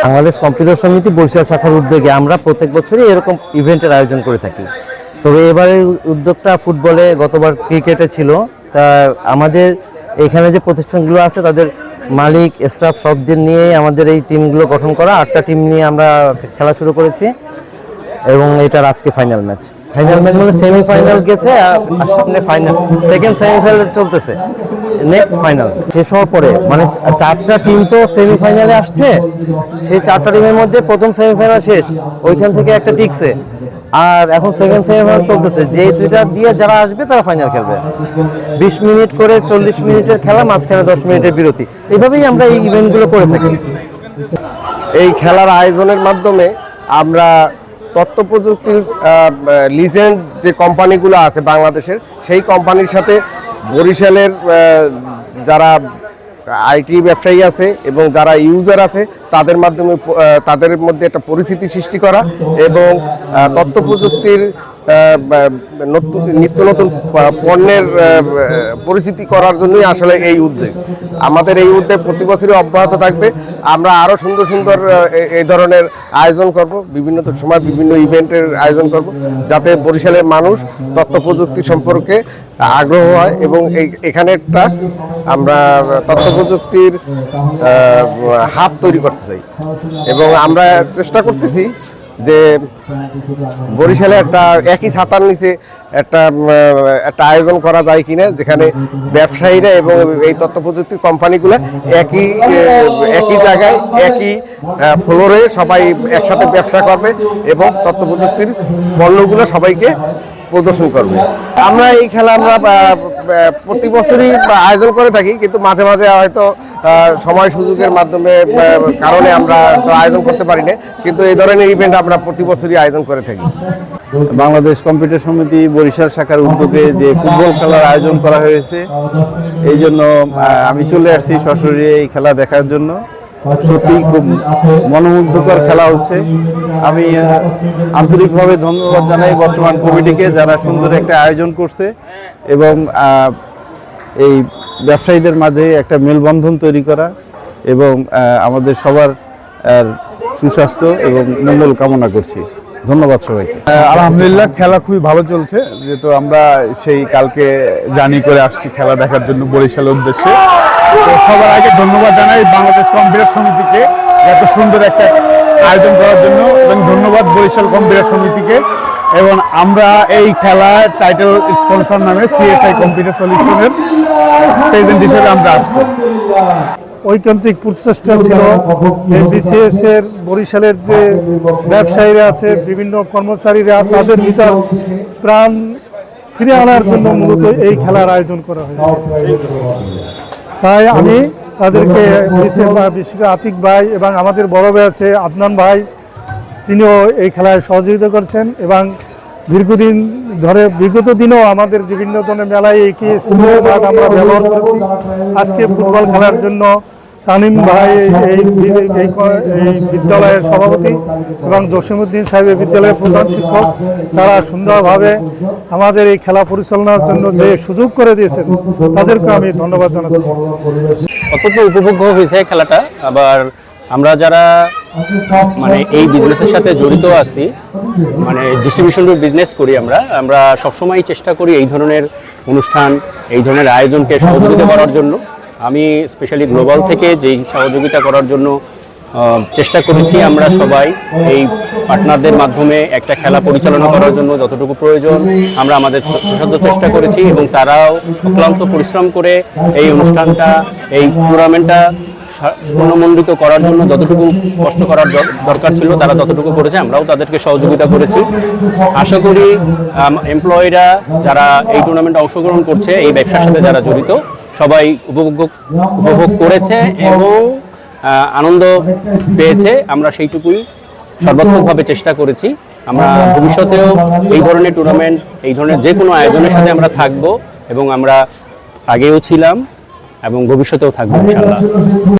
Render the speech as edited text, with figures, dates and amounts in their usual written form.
Bangladesh computer সমিতি বরিশাল শাখার উদ্যোগে আমরা প্রত্যেক বছরই এরকম ইভেন্টের আয়োজন করে থাকি। তবে এবারের উদ্যোগটা ফুটবলে, গতবার ক্রিকেটে ছিল। তা আমাদের এখানে যে প্রতিষ্ঠানগুলো আছে তাদের মালিক, স্টাফ সবদের নিয়ে আমাদের এই টিমগুলো গঠন করা। 8টা টিম নিয়ে আমরা খেলা শুরু করেছি এবং এটার আজকে ফাইনাল ম্যাচ মানে সেমিফাইনাল গেছে, সামনে ফাইনাল, সেকেন্ড সেমিফাইনাল চলতেছে, নেক্সট ফাইনাল শেষ হওয়ার পরে মানে 4টা টিম তো সেমিফাইনালে আসছে। সেই 4টা টিমের মধ্যে প্রথম সেমিফাইনাল শেষ, ওইখান থেকে একটা টিকছে, আর এখন সেকেন্ড সেমিফাইনাল চলতেছে। যে দুইটা দিয়ে যারা আসবে তারা ফাইনাল খেলবে। 20 মিনিট করে 40 মিনিটের খেলা, মাঝখানে 10 মিনিটের বিরতি। এইভাবেই আমরা এই ইভেন্টগুলো করে থাকি। এই খেলার আয়োজনের মাধ্যমে আমরা তথ্য প্রযুক্তির লিজেন্ড যে কোম্পানিগুলো আছে বাংলাদেশের, সেই কোম্পানির সাথে বরিশালের যারা আইটি ব্যবসায়ী আছে এবং যারা ইউজার আছে তাদের মধ্যে একটা পরিস্থিতি সৃষ্টি করা এবং তথ্য প্রযুক্তির নিত্য নতুন পণ্যের পরিচিতি করার জন্যই আসলে এই উদ্যোগ। আমাদের এই উদ্যোগ প্রতি বছরই অব্যাহত থাকবে। আমরা আরও সুন্দর সুন্দর এই ধরনের আয়োজন করব, বিভিন্ন সময় বিভিন্ন ইভেন্টের আয়োজন করব, যাতে বরিশালের মানুষ তথ্য প্রযুক্তি সম্পর্কে আগ্রহ হয়। এবং এখানে একটা আমরা তথ্য প্রযুক্তির হাব তৈরি করতে চাই এবং আমরা চেষ্টা করতেছি যে বরিশালে একটা একই ছাতার নিচে একটা আয়োজন করা যায় কিনা, যেখানে ব্যবসায়ীরা এবং এই তথ্য প্রযুক্তির কোম্পানিগুলো একই জায়গায় একই ফ্লোরে সবাই একসাথে ব্যবসা করবে এবং তথ্য প্রযুক্তির পণ্যগুলো সবাইকে প্রদর্শন করবে। আমরা এই খেলা আমরা প্রতি বছরই আয়োজন করে থাকি, কিন্তু মাঝে মাঝে হয়তো সময় সুযোগের মাধ্যমে কারণে আমরা আয়োজন করতে পারি না, কিন্তু এই ধরনের ইভেন্ট আমরা প্রতি বছরই আয়োজন করে থাকি। বাংলাদেশ কম্পিউটার সমিতি বরিশাল শাখার উদ্যোগে যে ফুটবল খেলার আয়োজন করা হয়েছে, এই জন্য আমি চলে আসছি সশরীরে এই খেলা দেখার জন্য। সত্যি খুব মনোমুগ্ধকর খেলা হচ্ছে। আমি আন্তরিকভাবে ধন্যবাদ জানাই বর্তমান কমিটিকে, যারা সুন্দর একটা আয়োজন করছে এবং এই ব্যবসায়ীদের মাঝে একটা মেলবন্ধন তৈরি করা এবং আমাদের সবার সুস্বাস্থ্য এবং মঙ্গল কামনা করছি। ধন্যবাদ সবাইকে। আলহামদুলিল্লাহ, খেলা খুবই ভালো চলছে। যেহেতু আমরা সেই কালকে জার্নি করে আসছি খেলা দেখার জন্য বরিশালের উদ্দেশ্যে, তো সবার আগে ধন্যবাদ জানাই বাংলাদেশ কম্পিউটার সমিতিকে এত সুন্দর একটা আয়োজন করার জন্য, এবং ধন্যবাদ বরিশাল কম্পিউটার সমিতিকে। এবং আমরা এই খেলা টাইটেল স্পন্সর নামে সিএসআই কম্পিউটার সলিউশনের প্রেজেন্ট হিসেবে আমরা আসছি। ঐকান্তিক প্রচেষ্টা ছিল বিসিএস এর বরিশালের যে ব্যবসায়ীরা আছে, বিভিন্ন কর্মচারীরা, তাদের ভিতর প্রাণ ফিরে আনার জন্য মূলত এই খেলার আয়োজন করা হয়েছে। তাই আমি তাদেরকে বিশেষ করে আতিক ভাই এবং আমাদের বড় ভাই আছে আদনান ভাই, তিনিও এই খেলায় সহযোগিতা করছেন এবং দীর্ঘদিন ধরে বিগত দিনেও আমাদের বিভিন্ন ধরনের মেলায় এই আমরা ব্যবহার করেছি। আজকে ফুটবল খেলার জন্য তানিম ভাই এই বিদ্যালয়ের সভাপতি এবং জসিমউদ্দিন সাহেবের বিদ্যালয়ের প্রধান শিক্ষক, তারা সুন্দরভাবে আমাদের এই খেলা পরিচালনার জন্য যে সুযোগ করে দিয়েছেন, তাদেরকে আমি ধন্যবাদ জানাচ্ছি। অত্যন্ত উপভোগ্য হয়েছে খেলাটা। আবার আমরা যারা মানে এই বিজনেসের সাথে জড়িত আছি, মানে ডিস্ট্রিবিউশন বিজনেস করি, আমরা সবসময় চেষ্টা করি এই ধরনের অনুষ্ঠান, এই ধরনের আয়োজনকে সহযোগিতা করার জন্য। আমি স্পেশালি গ্লোবাল থেকে যেই সহযোগিতা করার জন্য চেষ্টা করেছি, আমরা সবাই এই পার্টনারদের মাধ্যমে একটা খেলা পরিচালনা করার জন্য যতটুকু প্রয়োজন আমরা আমাদের যথাসাধ্য চেষ্টা করেছি, এবং তারাও অক্লান্ত পরিশ্রম করে এই অনুষ্ঠানটা, এই টুর্নামেন্টটা স্বর্ণমণ্ডিত করার জন্য যতটুকু কষ্ট করার দরকার ছিল তারা ততটুকু করেছে। আমরাও তাদেরকে সহযোগিতা করেছি। আশা করি এমপ্লয়িরা যারা এই টুর্নামেন্টে অংশগ্রহণ করছে, এই ব্যবসার সাথে যারা জড়িত, সবাই উপভোগ করেছে এবং আনন্দ পেয়েছে। আমরা সেইটুকুই সর্বাত্মকভাবে চেষ্টা করেছি। আমরা ভবিষ্যতেও এই ধরনের টুর্নামেন্ট, এই ধরনের যে কোনো আয়োজনের সাথে আমরা থাকব এবং আমরা আগেও ছিলাম এবং ভবিষ্যতেও থাকবো ইনশাআল্লাহ।